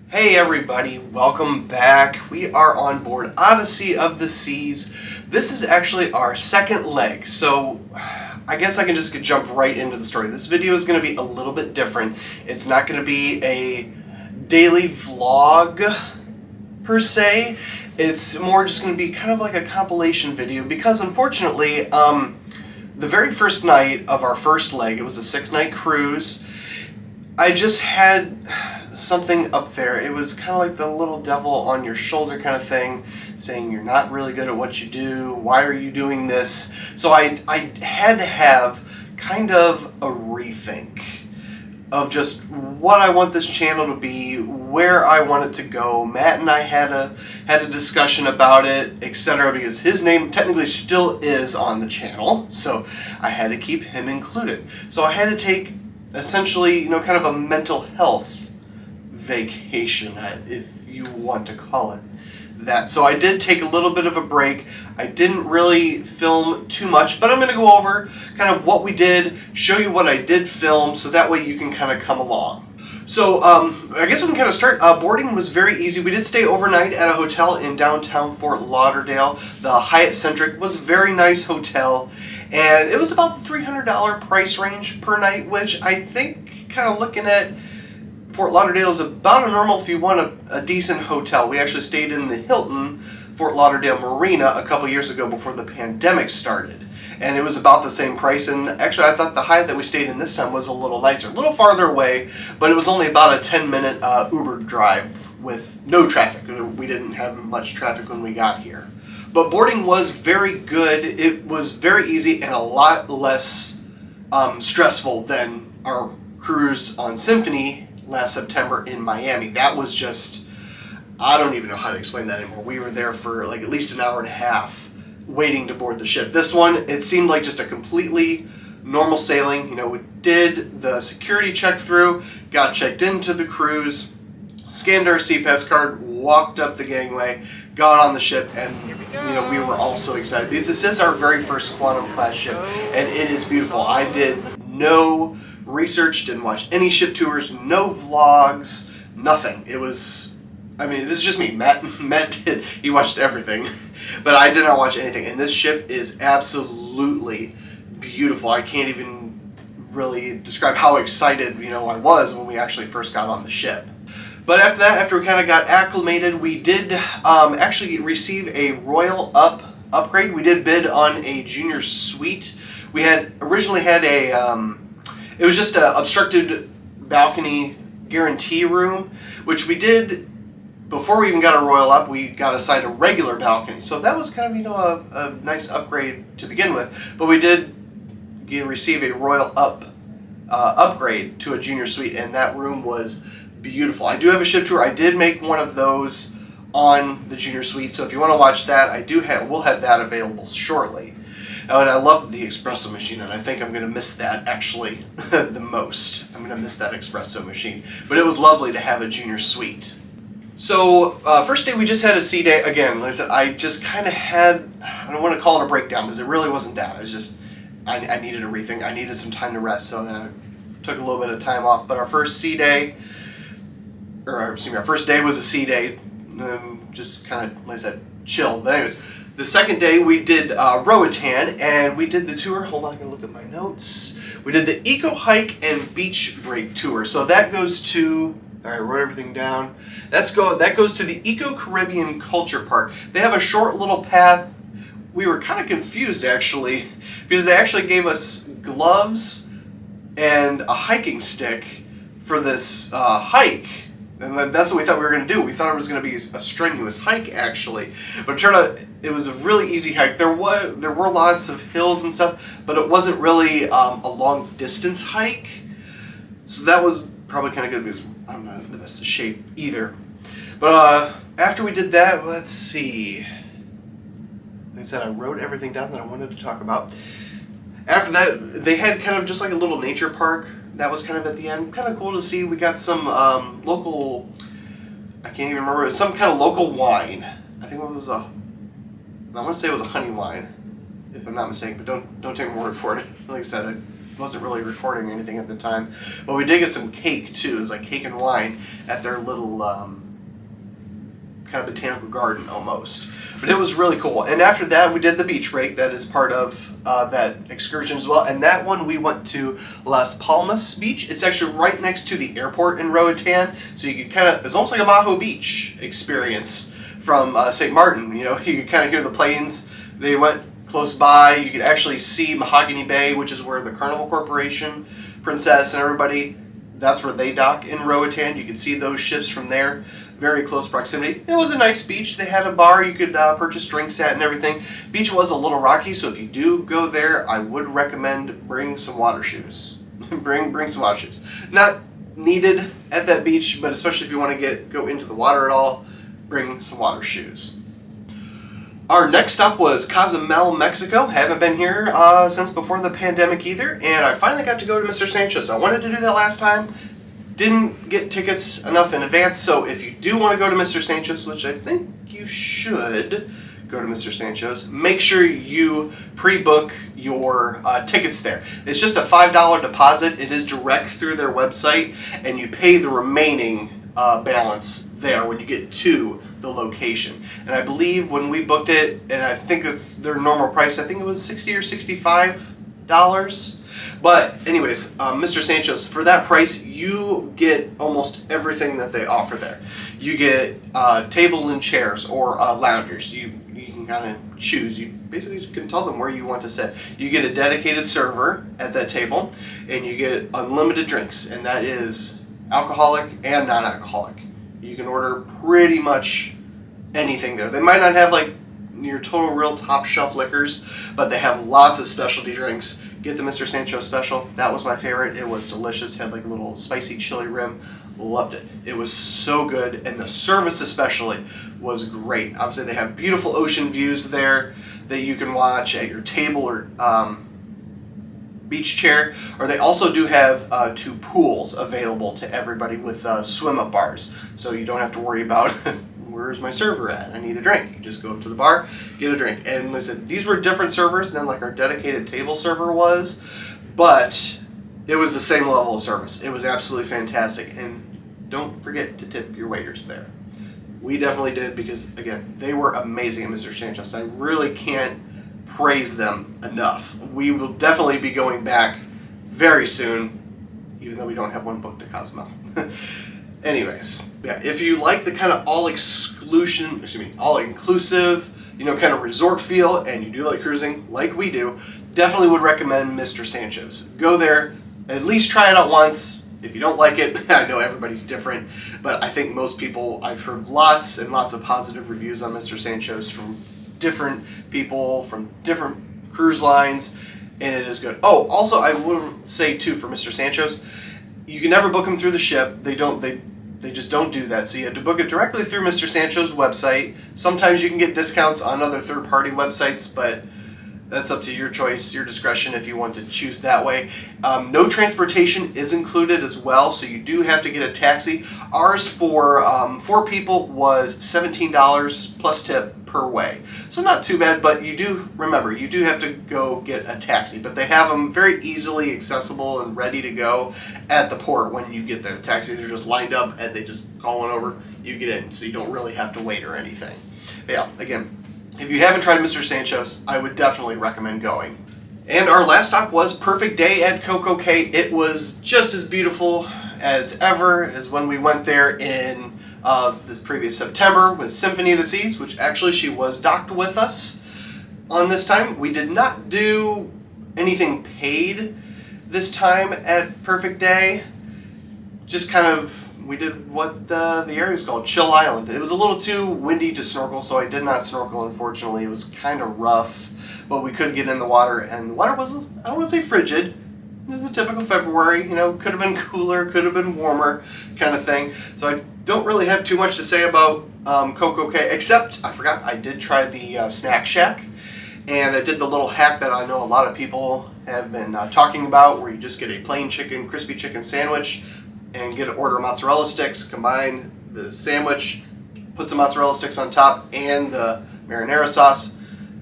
Hey everybody, welcome back. We are on board Odyssey of the Seas. This is actually our second leg, so I guess I can just jump right into the story. This video is going to be a little bit different. It's not going to be a daily vlog per se. It's more just going to be kind of like a compilation video because unfortunately, the very first night of our first leg, it was a 6-night cruise, I just had something up there. It was kind of like the little devil on your shoulder kind of thing, saying you're not really good at what you do, why are you doing this? So I had to have kind of a rethink of just what I want this channel to be, where I want it to go. Matt and I had a discussion about it, etc., because his name technically still is on the channel, so I had to keep him included. So I had to take essentially, kind of a mental health vacation, if you want to call it that. So I did take a little bit of a break. I didn't really film too much, but I'm going to go over kind of what we did, show you what I did film, so that way you can kind of come along. So I guess we can kind of start. Boarding was very easy. We did stay overnight at a hotel in downtown Fort Lauderdale. The Hyatt Centric was a very nice hotel, and it was about the $300 price range per night, which I think, kind of looking at Fort Lauderdale, is about a normal if you want a decent hotel. We actually stayed in the Hilton Fort Lauderdale Marina a couple years ago before the pandemic started, and it was about the same price. And actually I thought the Hyatt that we stayed in this time was a little nicer, a little farther away, but it was only about a 10-minute Uber drive with no traffic. We didn't have much traffic when we got here. But boarding was very good. It was very easy and a lot less stressful than our cruise on Symphony last September in Miami. That was just, I don't even know how to explain that anymore. We were there for like at least an hour and a half waiting to board the ship. This one, it seemed like just a completely normal sailing. We did the security check through, got checked into the cruise, scanned our CPAS card, walked up the gangway, got on the ship, and we were all so excited because this is our very first Quantum class ship, and it is beautiful. I did no research, didn't watch any ship tours, no vlogs, nothing. It was, this is just me. Matt did. He watched everything, but I did not watch anything, and this ship is absolutely beautiful. I can't even really describe how excited I was when we actually first got on the ship. But after that, after we kind of got acclimated, we did actually receive a royal upgrade. We did bid on a junior suite. We had originally had it was just an obstructed balcony guarantee room, which we did before we even got a royal up. We got assigned a regular balcony, so that was kind of a nice upgrade to begin with. But we did receive a royal upgrade to a junior suite, and that room was beautiful. I do have a ship tour. I did make one of those on the junior suite, so if you want to watch that, we'll have that available shortly. Oh, and I love the espresso machine, and I think I'm going to miss that actually the most. I'm going to miss that espresso machine, but it was lovely to have a junior suite. So first day we just had a sea day. Again, like I said, I just kind of had, I don't want to call it a breakdown because it really wasn't that. It was just, I needed a rethink. I needed some time to rest, so I took a little bit of time off. But our first day was a sea day, just kind of, like I said, chill. But anyways, the second day we did Roatan, and we did the tour. Hold on, I can look at my notes. We did the Eco Hike and Beach Break tour. So that goes to, all right, I wrote everything down. That goes to the Eco Caribbean Culture Park. They have a short little path. We were kind of confused actually, because they actually gave us gloves and a hiking stick for this hike. And that's what we thought we were going to do. We thought it was going to be a strenuous hike, actually. But it turned out it was a really easy hike. There were lots of hills and stuff, but it wasn't really a long-distance hike. So that was probably kind of good because I'm not in the best of shape either. But after we did that, let's see. Like I said, I wrote everything down that I wanted to talk about. After that, they had kind of just like a little nature park. That was kind of at the end. Kind of cool to see. We got some local, I can't even remember, some kind of local wine. I think it was I want to say it was a honey wine, if I'm not mistaken, but don't take my word for it. Like I said, wasn't really recording anything at the time. But we did get some cake too. It was like cake and wine at their little kind of botanical garden almost. But it was really cool. And after that, we did the beach break. That is part of that excursion as well. And that one, we went to Las Palmas Beach. It's actually right next to the airport in Roatan. So you could kind of, it's almost like a Maho Beach experience from St. Martin. You know, you could kind of hear the planes. They went close by. You could actually see Mahogany Bay, which is where the Carnival Corporation, Princess, and everybody, that's where they dock in Roatan. You could see those ships from there. Very close proximity. It was a nice beach. They had a bar you could purchase drinks at and everything. Beach was a little rocky, so if you do go there, I would recommend bring some water shoes. bring some water shoes. Not needed at that beach, but especially if you want to go into the water at all, bring some water shoes. Our next stop was Cozumel, Mexico. Haven't been here since before the pandemic either, and I finally got to go to Mr. Sancho's. I wanted to do that last time. Didn't get tickets enough in advance, so if you do want to go to Mr. Sancho's, which I think you should go to Mr. Sancho's, make sure you pre-book your tickets there. It's just a $5 deposit. It is direct through their website, and you pay the remaining balance there when you get to the location. And I believe when we booked it, and I think it's their normal price, I think it was $60 or $65. But anyways, Mr. Sancho's, for that price, you get almost everything that they offer there. You get table and chairs or loungers. You can kind of choose. You basically can tell them where you want to sit. You get a dedicated server at that table, and you get unlimited drinks, and that is alcoholic and non-alcoholic. You can order pretty much anything there. They might not have like your total real top shelf liquors, but they have lots of specialty drinks. Get the Mr. Sancho special. That was my favorite. It was delicious. Had like a little spicy chili rim. Loved it. It was so good, and the service especially was great. Obviously, they have beautiful ocean views there that you can watch at your table or beach chair. Or they also do have 2 pools available to everybody with swim-up bars, so you don't have to worry about where's my server at? I need a drink. You just go up to the bar, get a drink. And listen, these were different servers than like our dedicated table server was, but it was the same level of service. It was absolutely fantastic. And don't forget to tip your waiters there. We definitely did because, again, they were amazing at Mr. Sancho's. I really can't praise them enough. We will definitely be going back very soon, even though we don't have one booked at Cozumel. Anyways, yeah, if you like the kind of all-inclusive, you know, kind of resort feel, and you do like cruising, like we do, definitely would recommend Mr. Sancho's. Go there, at least try it out once. If you don't like it, I know everybody's different, but I think most people, I've heard lots and lots of positive reviews on Mr. Sancho's from different people, from different cruise lines, and it is good. Oh, also, I would say, too, for Mr. Sancho's, you can never book them through the ship. They just don't do that. So you have to book it directly through Mr. Sancho's website. Sometimes you can get discounts on other third-party websites, but that's up to your choice, your discretion if you want to choose that way. No transportation is included as well, so you do have to get a taxi. Ours for 4 people was $17 plus tip per way. So not too bad, but you do, remember, you do have to go get a taxi, but they have them very easily accessible and ready to go at the port when you get there. The taxis are just lined up and they just call one over, you get in, so you don't really have to wait or anything. But yeah, again, if you haven't tried Mr. Sancho's, I would definitely recommend going. And our last stop was Perfect Day at CocoCay. It was just as beautiful as ever as when we went there in this previous September with Symphony of the Seas, which actually she was docked with us on this time. We did not do anything paid this time at Perfect Day. Just kind of, we did what the area was called, Chill Island. It was a little too windy to snorkel, so I did not snorkel, unfortunately. It was kind of rough, but we could get in the water, and the water was, I don't want to say frigid. It was a typical February, you know, could have been cooler, could have been warmer kind of thing. So I don't really have too much to say about CocoCay, except I forgot I did try the Snack Shack, and I did the little hack that I know a lot of people have been talking about, where you just get a plain chicken, crispy chicken sandwich, and get an order of mozzarella sticks, combine the sandwich, put some mozzarella sticks on top, and the marinara sauce.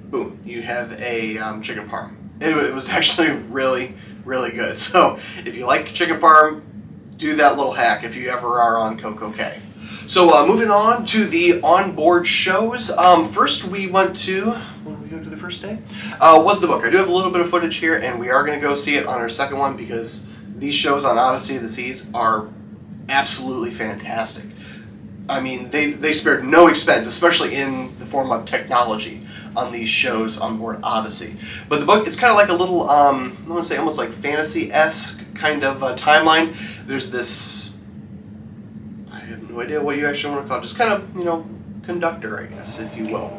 Boom, you have a chicken parm. It was actually really, really good. So if you like chicken parm, do that little hack if you ever are on CocoCay. So moving on to the onboard shows. First we went to, when did we go to the first day? Was the book. I do have a little bit of footage here, and we are going to go see it on our second one because these shows on Odyssey of the Seas are absolutely fantastic. I mean, they spared no expense, especially in the form of technology on these shows on board Odyssey. But the book, it's kind of like a little, I want to say almost like fantasy-esque kind of timeline. There's this, I have no idea what you actually want to call it, just kind of, you know, conductor, I guess, if you will.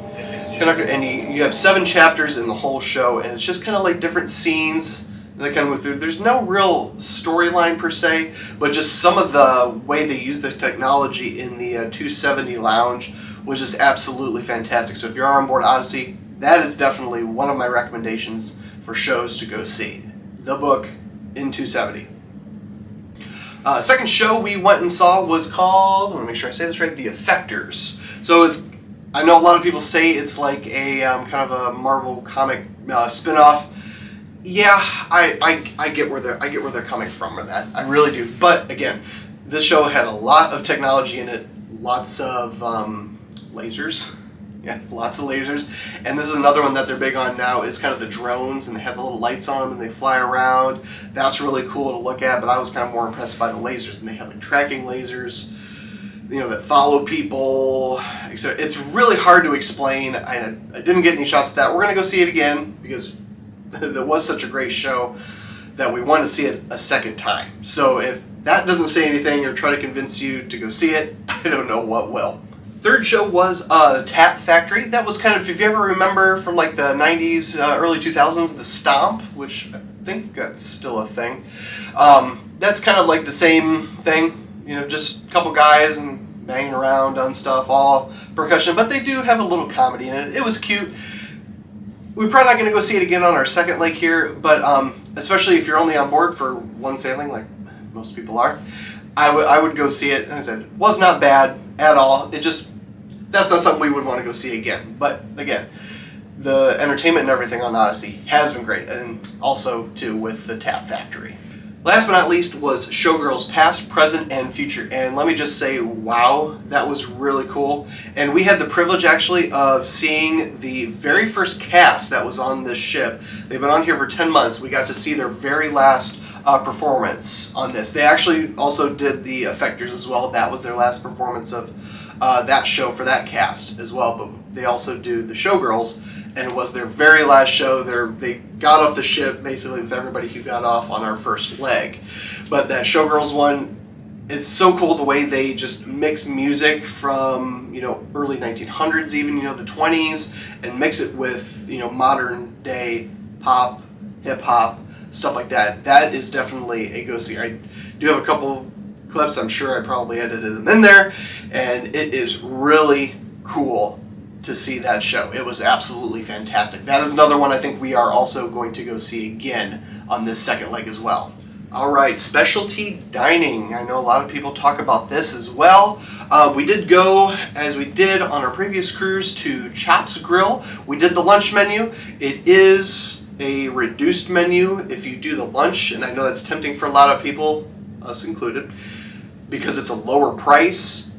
Conductor, and you have 7 chapters in the whole show, and it's just kind of like different scenes that kind of move through. There's no real storyline per se, but just some of the way they use the technology in the 270 lounge was just absolutely fantastic. So if you're on board Odyssey, that is definitely one of my recommendations for shows to go see. The book in 270. Second show we went and saw was called, I want to make sure I say this right, The Effectors. So it's, I know a lot of people say it's like a kind of a Marvel comic spin-off. Yeah, I get where they're coming from with that. I really do. But again, this show had a lot of technology in it, lots of lasers. Yeah, lots of lasers. And this is another one that they're big on now is kind of the drones, and they have the little lights on them and they fly around. That's really cool to look at, but I was kind of more impressed by the lasers. And they have like tracking lasers, you know, that follow people, etc. It's really hard to explain. I didn't get any shots of that. We're going to go see it again because that was such a great show that we want to see it a second time. So if that doesn't say anything or try to convince you to go see it, I don't know what will. Third show was the Tap Factory. That was kind of, if you ever remember from like the 90s, early 2000s, the Stomp, which I think that's still a thing. That's kind of like the same thing, you know, just a couple guys and banging around on stuff, all percussion, but they do have a little comedy in it. It was cute. We're probably not going to go see it again on our second leg here, but especially if you're only on board for one sailing, like most people are, I would go see it. And I said, it was not bad at all. It just, that's not something we would want to go see again. But again, the entertainment and everything on Odyssey has been great, and also too with the Tap Factory. Last but not least was Showgirls Past, Present, and Future. And let me just say, wow, that was really cool. And we had the privilege actually of seeing the very first cast that was on this ship. They've been on here for 10 months. We got to see their very last performance on this. They actually also did the Effectors as well. That was their last performance of that show for that cast as well. But they also do the Showgirls, and it was their very last show. They got off the ship basically with everybody who got off on our first leg. But that Showgirls one, it's so cool the way they just mix music from, you know, early 1900s, even, you know, the 20s, and mix it with, you know, modern day pop, hip hop, stuff like that. That is definitely a go see. I do have a couple clips. I'm sure I probably edited them in there, and it is really cool to see that show. It was absolutely fantastic. That is another one I think we are also going to go see again on this second leg as well. Alright, specialty dining. I know a lot of people talk about this as well. We did go, as we did on our previous cruise, to Chops Grille. We did the lunch menu. It is a reduced menu if you do the lunch, and I know that's tempting for a lot of people, us included, because it's a lower price.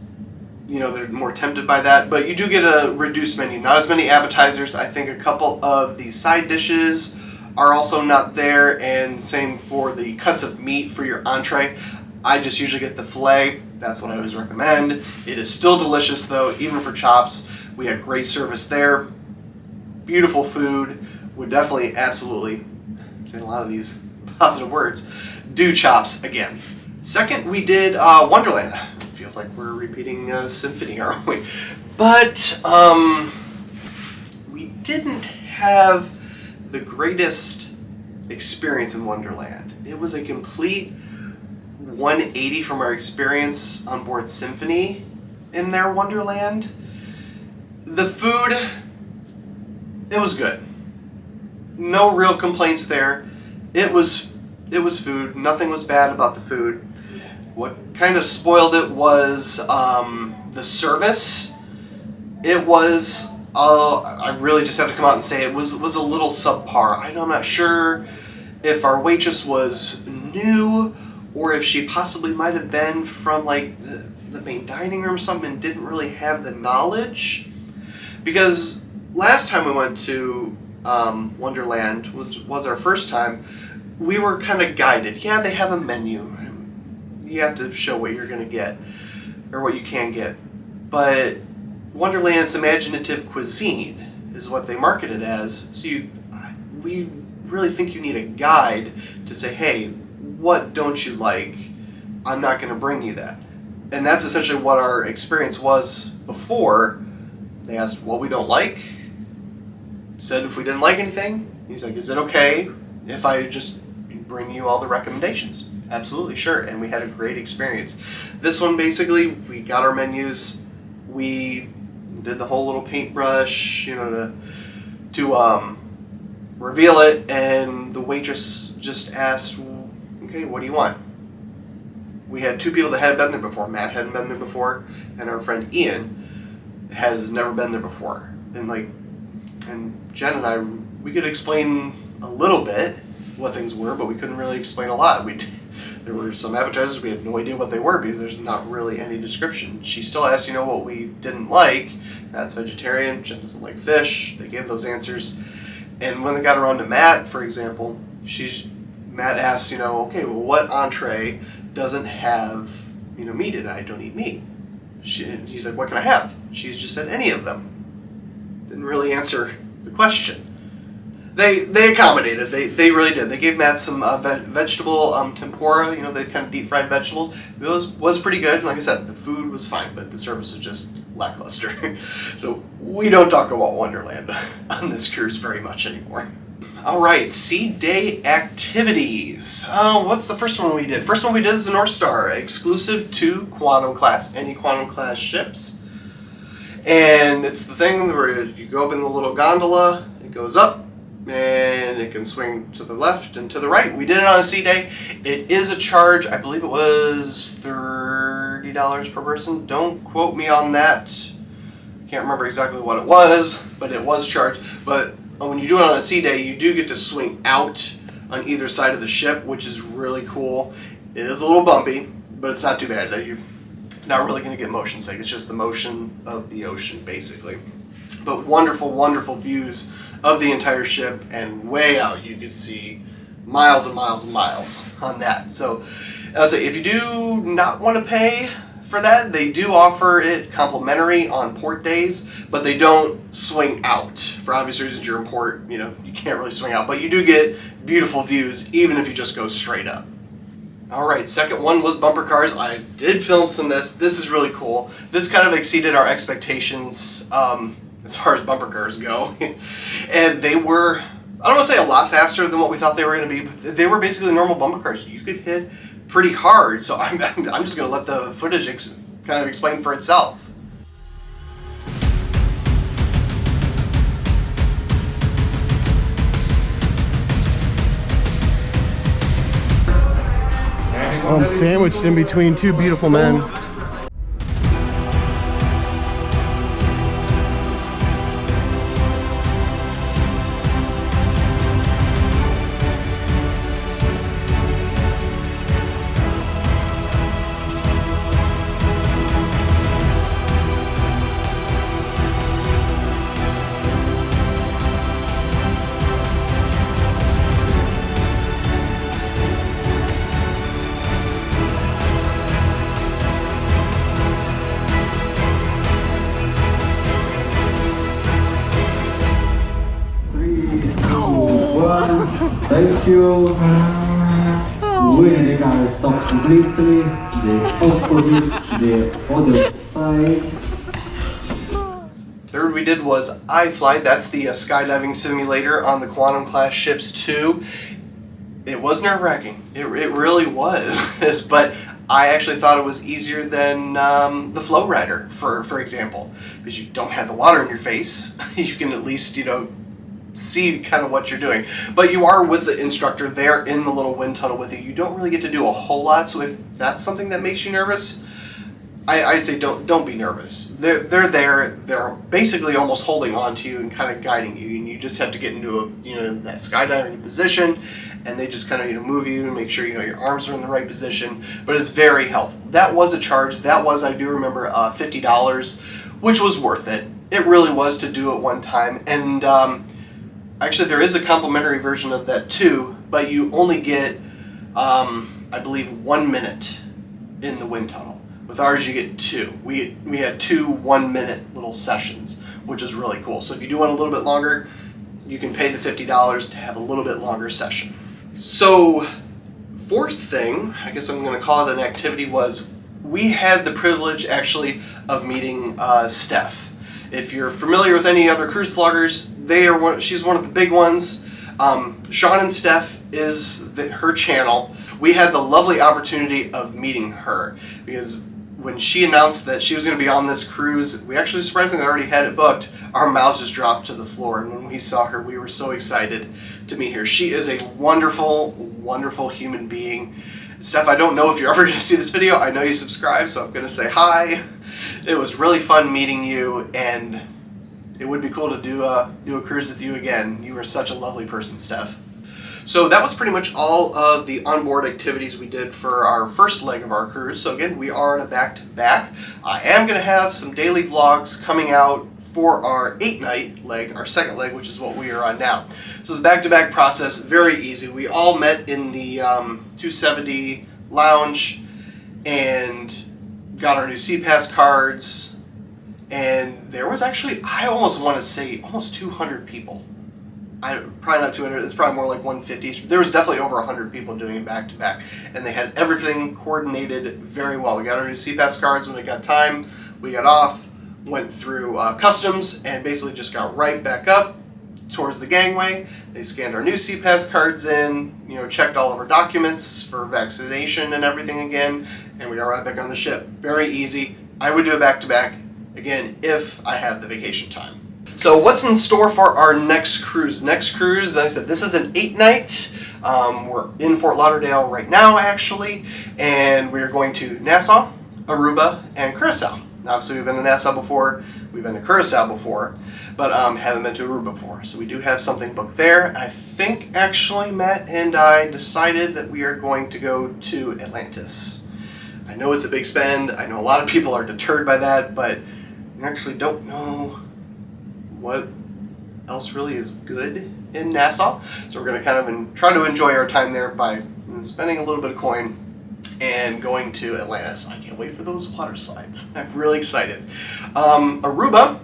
You know, they're more tempted by that, but you do get a reduced menu. Not as many appetizers. I think a couple of the side dishes are also not there, and same for the cuts of meat for your entree. I just usually get the filet. That's what I always recommend. It is still delicious though, even for Chops. We had great service there. Beautiful food. Would definitely, absolutely, I'm saying a lot of these positive words, do Chops again. Second, we did Wonderland. Feels like we're repeating Symphony, aren't we? But we didn't have the greatest experience in Wonderland. It was a complete 180 from our experience on board Symphony in their Wonderland. The food, it was good. No real complaints there. It was food. Nothing was bad about the food. What kind of spoiled it was the service. It was, I really just have to come out and say it was a little subpar. I'm not sure if our waitress was new, or if she possibly might have been from like the main dining room or something and didn't really have the knowledge. Because last time we went to Wonderland was our first time, we were kind of guided. Yeah, they have a menu. You have to show what you're going to get, or what you can get. But Wonderland's imaginative cuisine is what they market it as. So we really think you need a guide to say, hey, what don't you like? I'm not going to bring you that. And that's essentially what our experience was before. They asked what we don't like, said if we didn't like anything. He's like, is it okay if I just bring you all the recommendations? Absolutely, sure. And we had a great experience. This one, basically, we got our menus, we did the whole little paintbrush, to reveal it, and the waitress just asked, okay, what do you want? We had two people that hadn't been there before. Matt hadn't been there before, and our friend Ian has never been there before. And Jen and I, we could explain a little bit what things were, but we couldn't really explain a lot. There were some appetizers, we had no idea what they were because there's not really any description. She still asked, what we didn't like. Matt's vegetarian, Jen doesn't like fish. They gave those answers. And when they got around to Matt, for example, Matt asked, okay, well, what entree doesn't have, meat in it? I don't eat meat. He's like, what can I have? She's just said any of them. Didn't really answer the question. They accommodated. They really did. They gave Matt some vegetable tempura. The kind of deep fried vegetables. It was pretty good. Like I said, the food was fine, but the service was just lackluster. So we don't talk about Wonderland on this cruise very much anymore. All right, Sea Day activities. What's the first one we did? First one we did is the North Star, exclusive to Quantum class, any Quantum class ships. And it's the thing where you go up in the little gondola, it goes up, and it can swing to the left and to the right. We did it on a Sea Day. It is a charge. I believe it was $30 per person. Don't quote me on that. Can't remember exactly what it was, but it was charged. But when you do it on a Sea Day, you do get to swing out on either side of the ship, which is really cool. It is a little bumpy, but it's not too bad. You're not really going to get motion sick. It's just the motion of the ocean, basically. But wonderful, wonderful views of the entire ship, and way out you could see miles and miles and miles on that. So I'll say, if you do not want to pay for that, they do offer it complimentary on port days, but they don't swing out. For obvious reasons, you're in port, you can't really swing out, but you do get beautiful views even if you just go straight up. All right, second one was bumper cars. I did film some of this. This is really cool. This kind of exceeded our expectations as far as bumper cars go. And they were, I don't want to say a lot faster than what we thought they were going to be, but they were basically normal bumper cars. You could hit pretty hard, so I'm just going to let the footage kind of explain for itself. I'm sandwiched in between two beautiful men. Thank you. When they can stop completely, the opposite, the other side. Third we did was iFly. That's the skydiving simulator on the Quantum class ships too. It was nerve-wracking. It really was. But I actually thought it was easier than the Flow Rider, for example, because you don't have the water in your face. You can at least, see kind of what you're doing. But you are with the instructor there in the little wind tunnel with you. You don't really get to do a whole lot, so if that's something that makes you nervous, I say don't be nervous. They're there. They're basically almost holding on to you and kind of guiding you, and you just have to get into that skydiving position, and they just kind of move you and make sure your arms are in the right position. But it's very helpful. That was a charge. That was, I do remember, $50, which was worth it. It really was to do it one time. And actually, there is a complimentary version of that too, but you only get I believe 1 minute in the wind tunnel. With ours, you get 2. We had 2 1-minute little sessions, which is really cool. So if you do want a little bit longer, you can pay the $50 to have a little bit longer session. So, fourth thing, I guess I'm going to call it an activity, was we had the privilege actually of meeting Stef. If you're familiar with any other cruise vloggers, she's one of the big ones. Sean and Stef is her channel. We had the lovely opportunity of meeting her because when she announced that she was going to be on this cruise, we actually surprisingly already had it booked. Our mouths just dropped to the floor, and when we saw her, we were so excited to meet her. She is a wonderful, wonderful human being. Steph, I don't know if you're ever going to see this video. I know you subscribe, so I'm going to say hi. It was really fun meeting you, and it would be cool to do a cruise with you again. You are such a lovely person, Steph. So that was pretty much all of the onboard activities we did for our first leg of our cruise. So again, we are on a back-to-back. I am going to have some daily vlogs coming out for our 8-night leg, our second leg, which is what we are on now. So the back-to-back process, very easy. We all met in the 270 lounge and got our new SeaPass cards. And there was actually, I almost want to say, almost 200 people. Probably not 200, it's probably more like 150. There was definitely over 100 people doing it back to back, and they had everything coordinated very well. We got our new SeaPass cards when it got time, we got off, went through customs, and basically just got right back up towards the gangway. They scanned our new SeaPass cards in, checked all of our documents for vaccination and everything again, and we got right back on the ship. Very easy. I would do it back to back, again, if I have the vacation time. So what's in store for our next cruise? Next cruise, as I said, this is an 8-night. We're in Fort Lauderdale right now, actually, and we're going to Nassau, Aruba, and Curacao. Now, obviously, we've been to Nassau before, we've been to Curacao before, but haven't been to Aruba before. So we do have something booked there. I think, actually, Matt and I decided that we are going to go to Atlantis. I know it's a big spend. I know a lot of people are deterred by that, but I actually don't know what else really is good in Nassau. So we're going to kind of try to enjoy our time there by spending a little bit of coin and going to Atlantis. I can't wait for those water slides. I'm really excited. Aruba,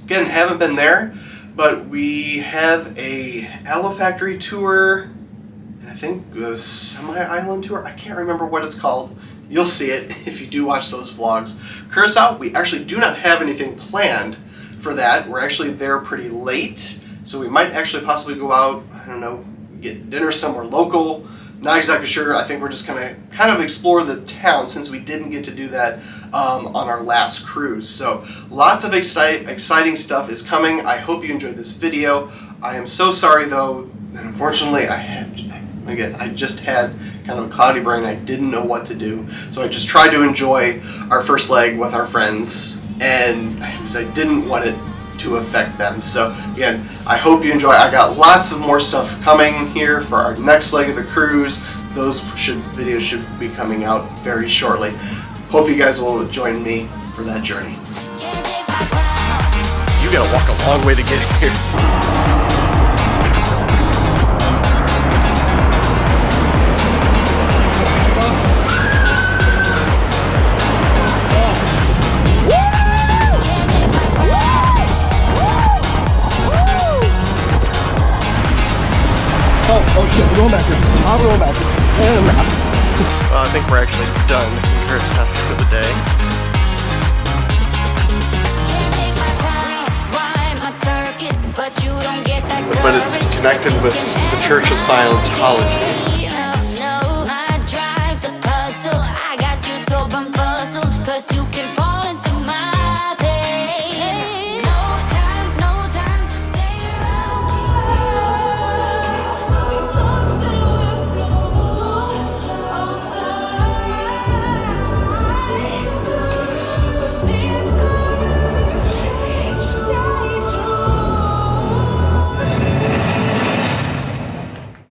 again, haven't been there, but we have a olfactory tour, and I think a semi-island tour. I can't remember what it's called. You'll see it if you do watch those vlogs. Curacao, we actually do not have anything planned for that. We're actually there pretty late, so we might actually possibly go out, I don't know, get dinner somewhere local. Not exactly sure. I think we're just gonna kind of explore the town since we didn't get to do that on our last cruise. So lots of exciting stuff is coming. I hope you enjoyed this video. I am so sorry though that unfortunately I just had kind of a cloudy brain. I didn't know what to do, so I just tried to enjoy our first leg with our friends, and I didn't want it to affect them. So again, I hope you enjoy. I got lots of more stuff coming here for our next leg of the cruise. Those videos should be coming out very shortly. Hope you guys will join me for that journey. You gotta walk a long way to get here. Oh shit, we're going back here. I'm going back here. And Well, I think we're actually done here for the day. But it's connected with the Church of Scientology.